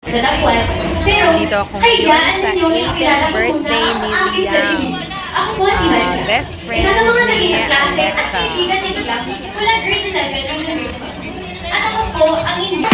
Dalapuan. Pero, Nandito ako ngayon sa 18th birthday ni Liam. Ako po si Maria. Best friend Isa sa mga ni naging kaklase at Alexa. kaibigan ni Liam mula grade 11 hanggang grade 12. At ako po ang inyong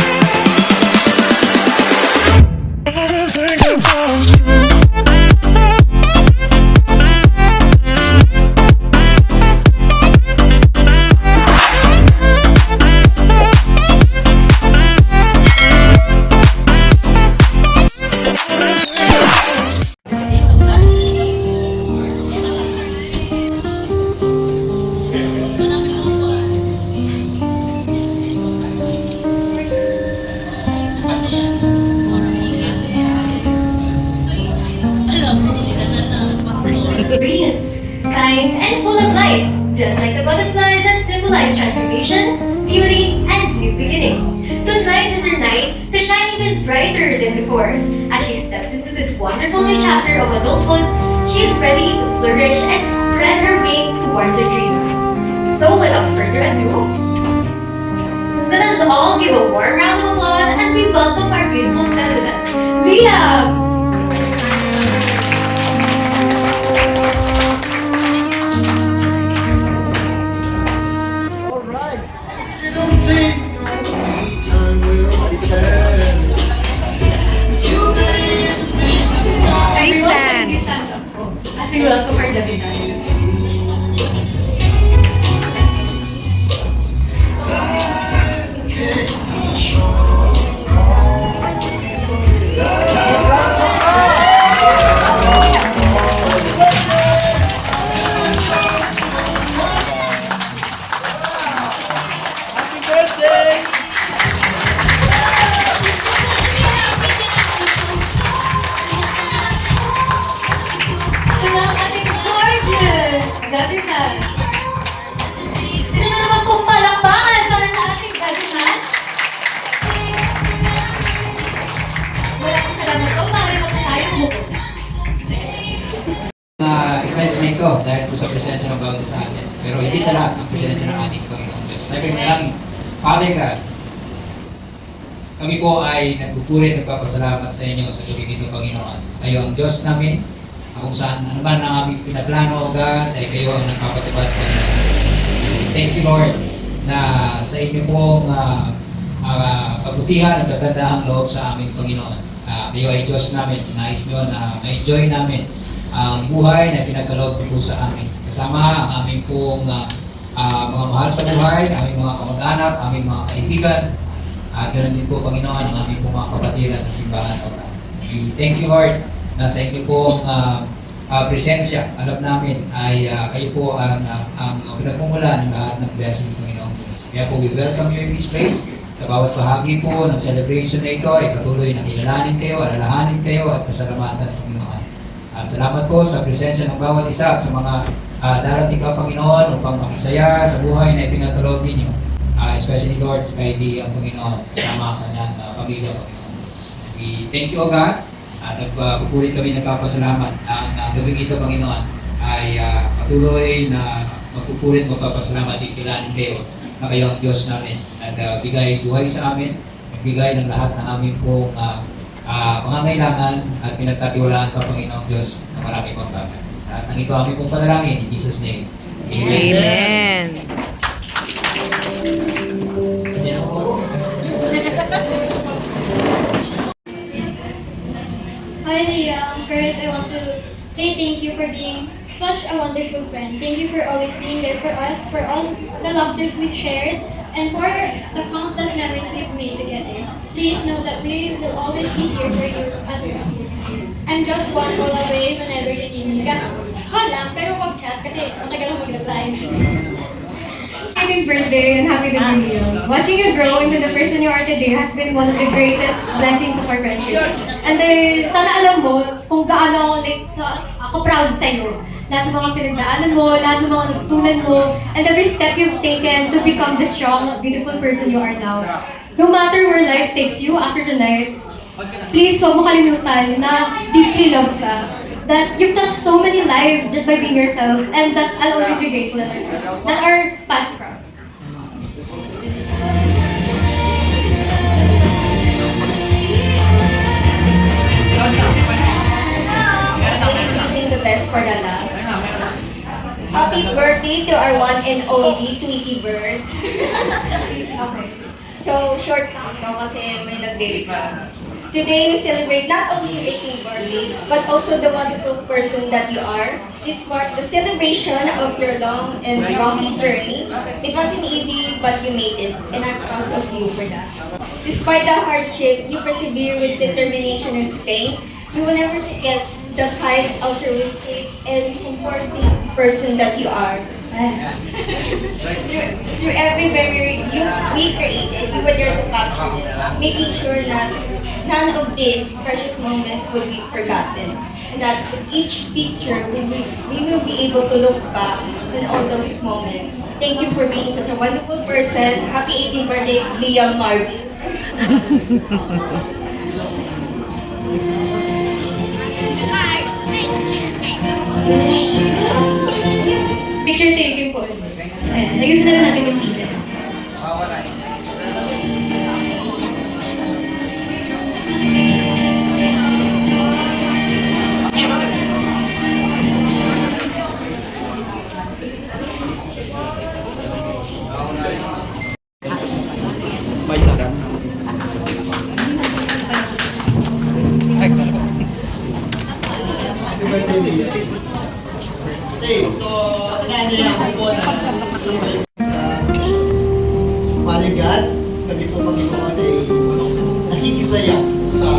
brilliance, kind, and full of light, just like the butterflies that symbolize transformation, beauty, and new beginnings. Tonight is her night to shine even brighter than before. As she steps into this wonderful new chapter of adulthood, she's ready to flourish and spread her wings towards her dreams. So without further ado, let us all give a warm round of applause as we welcome our beautiful candidate, Liam! Stand. Everyone, stand up po as we welcome our debutant. Ito ang ating gorgeous debutant. Gusto na naman pong palakpakan para sa ating debutant. Maraming salamat po. Maaari po na tayong bukas. Event na ito dahil po sa presensya ng bawat isa sa atin. Pero hindi sa lahat ang presensya ng ating Panginoon Diyos. Sabi mo lang, Father God, kami po ay nagpupuri at nagpapasalamat sa inyo sa gabi ito, Panginoon. Kayo ang Diyos namin, kung saan ano man ang aming pinaplano, O God, ay kayo ang nagpapatupad, Panginoon Diyos. Thank you, Lord, na sa inyo pong kabutihan at kagandahang loob sa aming Panginoon. Kayo ay Diyos namin, nais nyo na ma-enjoy namin ang buhay na pinagkaloob po sa amin. Kasama ang aming pong mga mahal sa buhay, aming mga kamag-anak, aming mga kaibigan, at ganoon din po, Panginoon, ang aming pong mga kapatiran sa simbahan. We thank you, Lord, na sa inyo pong presensya, alam namin, ay kayo po ang pinagmumulan ng lahat ng blessing, Panginoon. Kaya po, we welcome you in this place. Sa bawat bahagi po ng celebration na ito, ay patuloy na kilalanin kayo, alalahanin kayo, at pasalamatan, Panginoon. At salamat po sa presensya ng bawat isa at sa mga darating ka, Panginoon, upang makisaya sa buhay na ipinatulob ninyo. Especially, Lord, kay Lee ang Panginoon, kasama ang kanyang pamilya, Panginoon. We thank you, O God, at nagpupuli kami nagpapasalamat. Ang gabing ito, Panginoon, ay patuloy na magpupuli at magpapasalamat. Ikilanin kayo na kayo ang Diyos namin. Nagbigay buhay sa amin, nagbigay ng lahat ng aming pong pangangailangan at pinagtatiwalaan pa, Panginoon Diyos, na marami pang bagay. At ang ito aming pong panalangin, in Jesus' name. Amen. Amen. Hi Liam, first I want to say thank you for being such a wonderful friend. Thank you for always being there for us, for all the laughters we've shared, and for the countless memories we've made together. Please know that we will always be here for you as well. I'm just one call away whenever you need me. Call lang, pero wag chat kasi matagal ako mag-reply. Happy birthday and happy to be you. Watching you grow into the person you are today has been one of the greatest blessings of our friendship. And sana alam mo kung gaano ako proud sa iyo. Lahat ng mga pinagdaanan mo, lahat ng mga natutunan mo, and every step you've taken to become the strong, beautiful person you are now. No matter where life takes you after tonight, please huwag mo kalimutan na deeply love ka. That you've touched so many lives just by being yourself, and that I'll always be grateful that our paths crossed. Happy birthday to our one and only Tweety Bird. Okay. So, short lang to kasi may nagre-record. Today, we celebrate not only your 18th birthday, but also the wonderful person that you are. This marks the celebration of your long and rocky journey. It wasn't easy, but you made it, and I'm proud of you for that. Despite the hardship, you persevere with determination and strength. You will never forget the kind, altruistic, and comforting person that you are. Through every memory we created, we were there to capture them, making sure that none of these precious moments will be forgotten. And that with each picture, we will be able to look back on all those moments. Thank you for being such a wonderful person. Happy 18th birthday, Liam Marvin. Picture taking po. Ayan, ayusin na lang natin yung picture. Okay, so inaanihan ko po na sa Father God, kami po Panginoon ay nakikisaya sa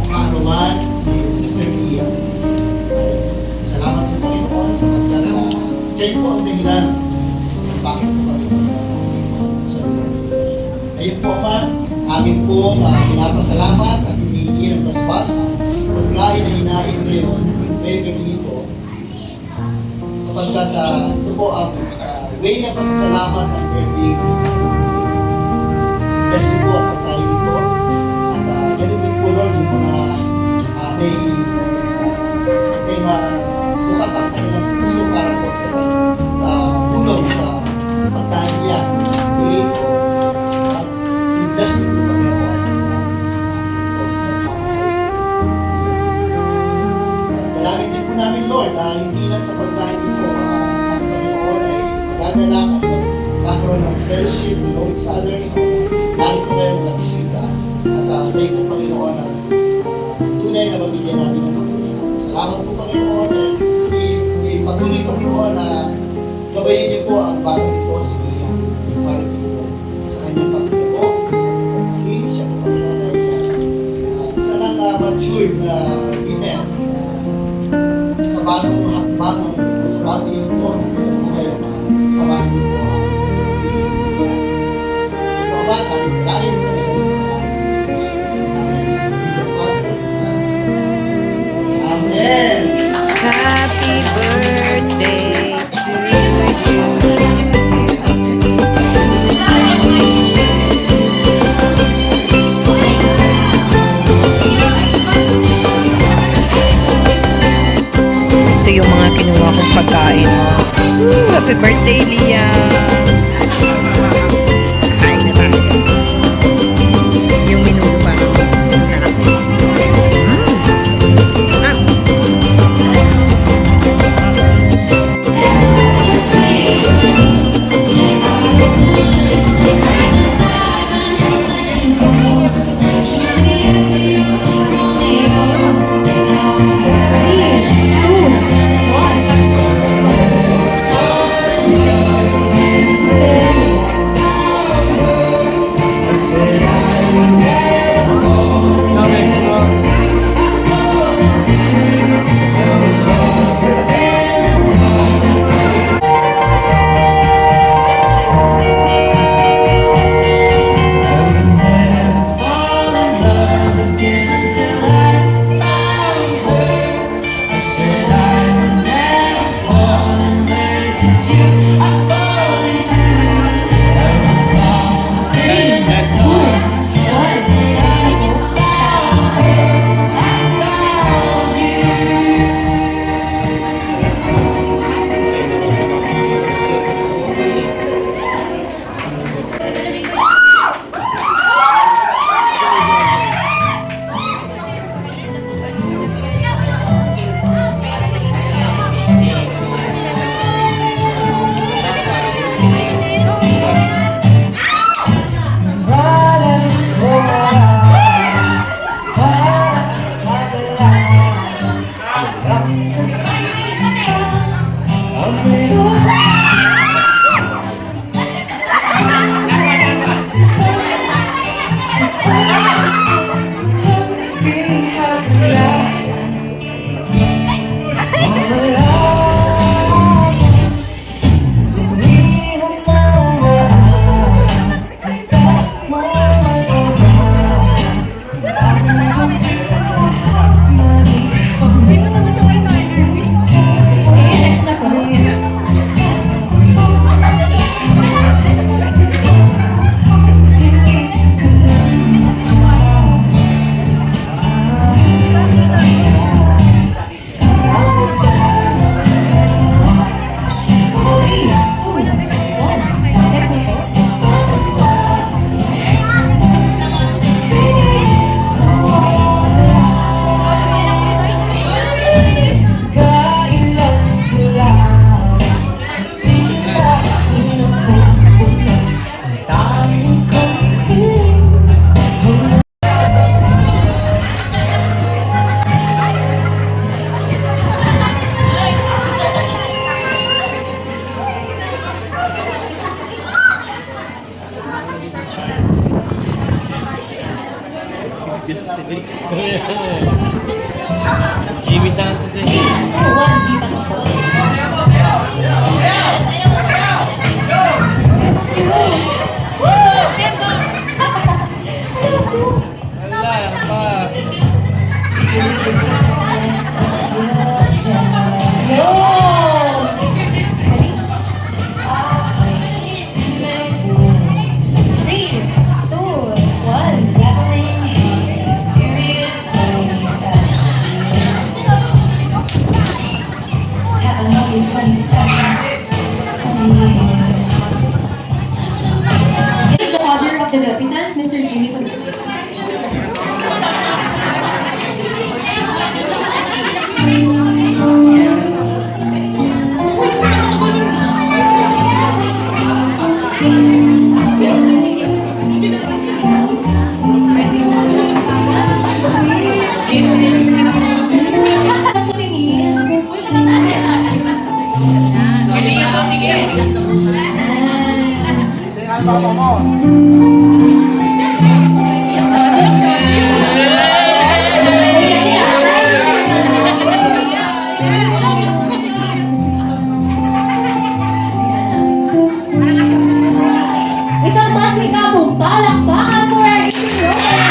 kaarawan ni Sister Mia. Salamat po Panginoon sapagkat kayo po ang dahilan kung bakit po kami sa lugar nito. Kayo po Ama, amin po pinapasalamat at humihingi ng basbas ang pagkain na hinain ngayon gabi nito sapagkat ito po ang way ng pasasalamat ang birthday ko. Bless po ang pagkain nito at ganun din po Lord yung mga may bukas ang kanilang puso para po sa tulong sa pagkain niya. At bless po Panginoon. Dalangin din po namin Lord, hindi lang sa pagkain ito, ang Panginoon ay magdadala at magkakaroon ng fellowship with each other. So, narito ngayon na bisita at kayo po Panginoon ang tunay na mabigyan namin ng kapulihan. Salamat po Panginoon at ipatuloy Panginoon na gabayin niyo po ang batang ito si Mia. Ipatuloy po sa kanyang pagkakago, sa kanyang pagkakago, siya po Panginoon ay isa lang na matured na women sa bagong hakbang sa bagong yung po kayo samahan niyo po si Mia. Ito ba, dahil sa mga sa Jesus. Amen. Amen. Happy birthday to you. Ito yung mga kinuha kong pagkain. Happy birthday, Liam! Kain na tayo. Yung minuto pa. Sarap. Jimmy Santos eh. One, di ba to? Wala pa. Three, two, one. Only 20 seconds, 20 years. The father of the deputant, Mr. Jimmy Pagdito. Isang masikapong palakpakan for our 18-year-old.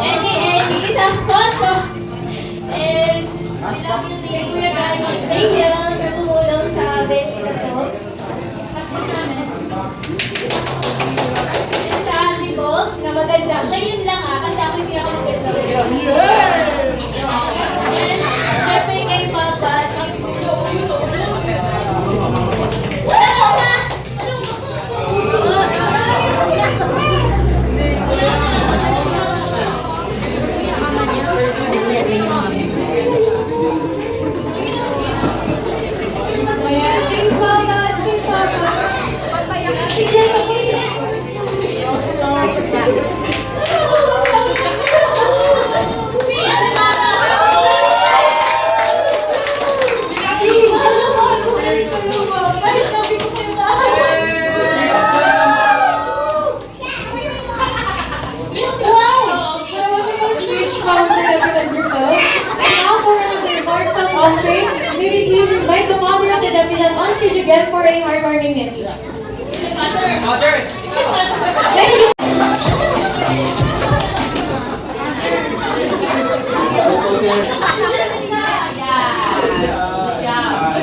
Eddie is a sponsor. And thank you na tumulong sa baby na to. Tapos namin. Sa ate ko, na maganda. Ngayon lang kasi ako yung pinakamaganda ngayon. Happy kay Papa. Wala ka na! Wow! So, a wonderful speech from the deputant herself. And now for an immortal entree, may we please invite the father of the deputant on stage again for a heartwarming message. Thank you.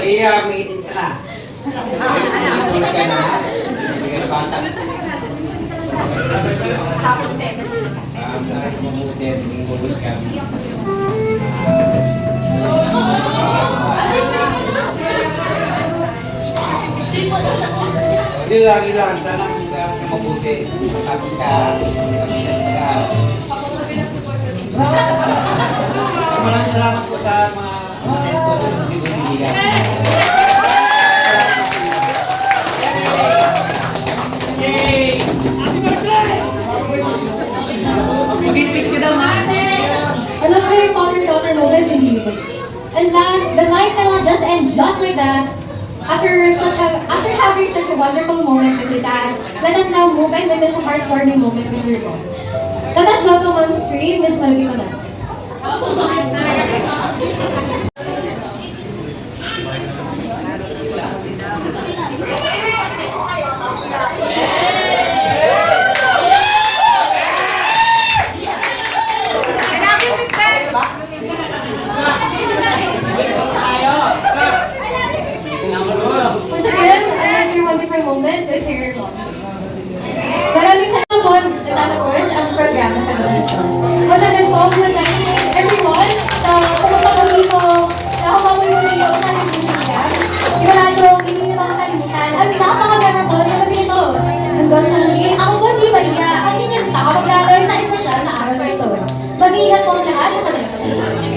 Iya, may itin ka na. Hindi ka na. Hindi ka na bata. Dahil mabuti at maging bubul kami. Hindi lagi lang. Sana ka mabuti. Tapos ka. Maraming salamat po sa mga talento na hindi ko niligan. I love how your father-daughter moment in you. And last, the night cannot just end just like that. After having such a wonderful moment with your dad, let us now move and witness a heartwarming moment with your mom. Let us welcome on screen Miss Marie Conan. Once again, another wonderful moment with your mom. Maraming salamat po natatapos ang programa sa ganito. Once again po, we would like to thank everyone na pumunta po dito, na humawi mo dito sa Nagbubugan. Sigurado, hindi na makakalimutan. Ang napaka-memorable na gabi ito. Hanggang sa muli, ako po si Maria, ang inyong takamaglalay sa espesyal na araw na ito. Mag-iingat po ang lahat sa kanila.